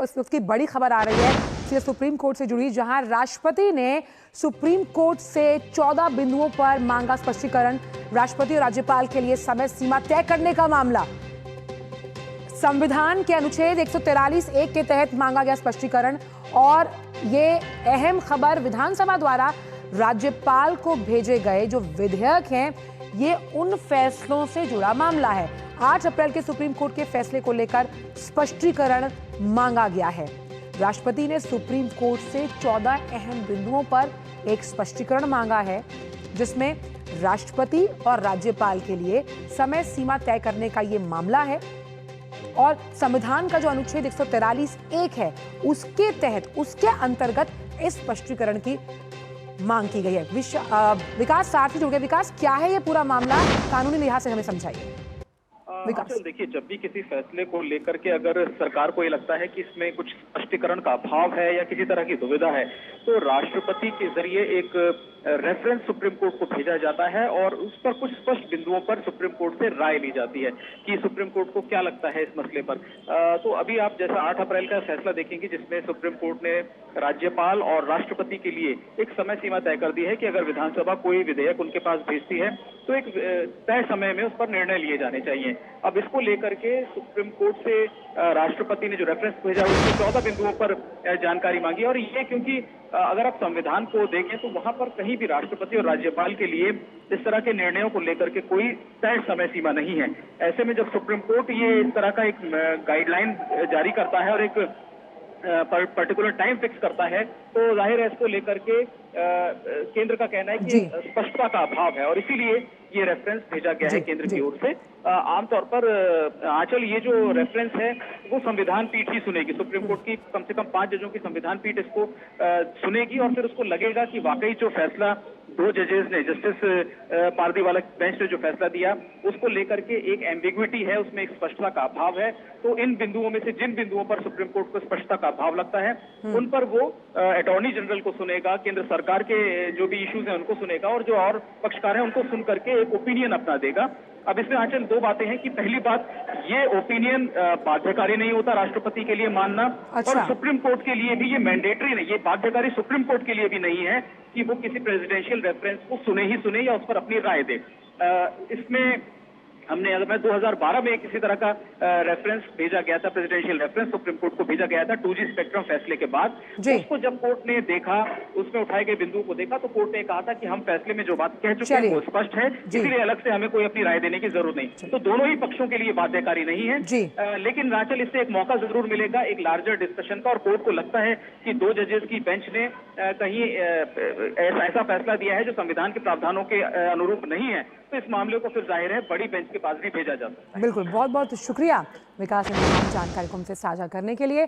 उसकी बड़ी खबर आ रही है सीधे सुप्रीम कोर्ट से जुड़ी, जहां राष्ट्रपति ने सुप्रीम कोर्ट से 14 बिंदुओं पर मांगा स्पष्टीकरण। राष्ट्रपति और राज्यपाल के लिए समय सीमा तय करने का मामला। संविधान के अनुच्छेद 143(1) के तहत मांगा गया स्पष्टीकरण। और ये अहम खबर, विधानसभा द्वारा राज्यपाल को भेजे गए जो विधेयक हैं, ये उन फैसलों से जुड़ा मामला है। 8 अप्रैल के सुप्रीम कोर्ट के फैसले को लेकर स्पष्टीकरण मांगा गया है। राष्ट्रपति ने सुप्रीम कोर्ट से 14 अहम बिंदुओं पर एक स्पष्टीकरण मांगा है, जिसमें राष्ट्रपति और राज्यपाल के लिए समय सीमा तय करने का ये मामला है। और संविधान का जो अनुच्छेद 143(1) है, उसके तहत, उसके अंतर्गत इस स्पष्टीकरण की मांग की गई है। विकास सारथी जुड़ गए। विकास, क्या है ये पूरा मामला, कानूनी लिहाज से हमें समझाइए। देखिए, जब भी किसी फैसले को लेकर के अगर सरकार को ये लगता है कि इसमें कुछ स्पष्टीकरण का अभाव है या किसी तरह की दुविधा है, तो राष्ट्रपति के जरिए एक रेफरेंस सुप्रीम कोर्ट को भेजा जाता है और उस पर कुछ स्पष्ट बिंदुओं पर सुप्रीम कोर्ट से राय ली जाती है कि सुप्रीम कोर्ट को क्या लगता है इस मसले पर। तो अभी आप जैसा 8 अप्रैल का फैसला देखेंगे, जिसमें सुप्रीम कोर्ट ने राज्यपाल और राष्ट्रपति के लिए एक समय सीमा तय कर दी है कि अगर विधानसभा कोई विधेयक उनके पास भेजती है तो एक तय समय में उस पर निर्णय लिए जाने चाहिए। अब इसको लेकर के सुप्रीम कोर्ट से राष्ट्रपति ने जो रेफरेंस भेजा उसमें 14 बिंदुओं पर जानकारी मांगी। और ये क्योंकि अगर आप संविधान को देखें तो वहां पर कहीं भी राष्ट्रपति और राज्यपाल के लिए इस तरह के निर्णयों को लेकर के कोई तय समय सीमा नहीं है। ऐसे में जब सुप्रीम कोर्ट ये इस तरह का एक गाइडलाइन जारी करता है और एक पर्टिकुलर टाइम फिक्स करता है, तो जाहिर है इसको लेकर के केंद्र का कहना है कि स्पष्टता का अभाव है और इसीलिए ये रेफरेंस भेजा गया है केंद्र की ओर से। आमतौर पर आंचल, ये जो रेफरेंस है वो संविधान पीठ ही सुनेगी। सुप्रीम कोर्ट की कम से कम 5 जजों की संविधान पीठ इसको सुनेगी और फिर उसको लगेगा कि वाकई जो फैसला 2 जजेस ने, जस्टिस पारदीवाला बेंच ने जो फैसला दिया, उसको लेकर के एक एम्बिग्विटी है, उसमें एक स्पष्टता का अभाव है। तो इन बिंदुओं में से जिन बिंदुओं पर सुप्रीम कोर्ट को स्पष्टता का अभाव लगता है, उन पर वो अटॉर्नी जनरल को सुनेगा, केंद्र सरकार के जो भी इश्यूज हैं उनको सुनेगा और जो और पक्षकार हैं उनको सुन करके एक ओपिनियन अपना देगा। अब इसमें आंचल 2 बातें हैं कि पहली बात, ये ओपिनियन बाध्यकारी नहीं होता राष्ट्रपति के लिए मानना। और सुप्रीम कोर्ट के लिए भी ये मैंडेटरी नहीं, ये बाध्यकारी सुप्रीम कोर्ट के लिए भी नहीं है कि वो किसी प्रेसिडेंशियल रेफरेंस को सुने ही सुने या उस पर अपनी राय दे। इसमें हमने, अगर मैं 2012 में किसी तरह का रेफरेंस भेजा गया था, प्रेसिडेंशियल रेफरेंस सुप्रीम कोर्ट को भेजा गया था 2G स्पेक्ट्रम फैसले के बाद, उसको जब कोर्ट ने देखा, उसमें उठाए गए बिंदुओं को देखा, तो कोर्ट ने कहा था कि हम फैसले में जो बात कह चुके हैं वो स्पष्ट है, इसलिए अलग से हमें कोई अपनी राय देने की जरूरत नहीं। तो दोनों ही पक्षों के लिए बाध्यकारी नहीं है। लेकिन रांचल, इससे एक मौका जरूर मिलेगा एक लार्जर डिस्कशन का, और कोर्ट को लगता है कि 2 जजेस की बेंच ने कहीं ऐसा फैसला दिया है जो संविधान के प्रावधानों के अनुरूप नहीं है, तो इस मामले को फिर जाहिर है बड़ी बेंच के पास भी भेजा जा सकता है। बिल्कुल, बहुत बहुत शुक्रिया विकास, जानकारी को हमसे साझा करने के लिए।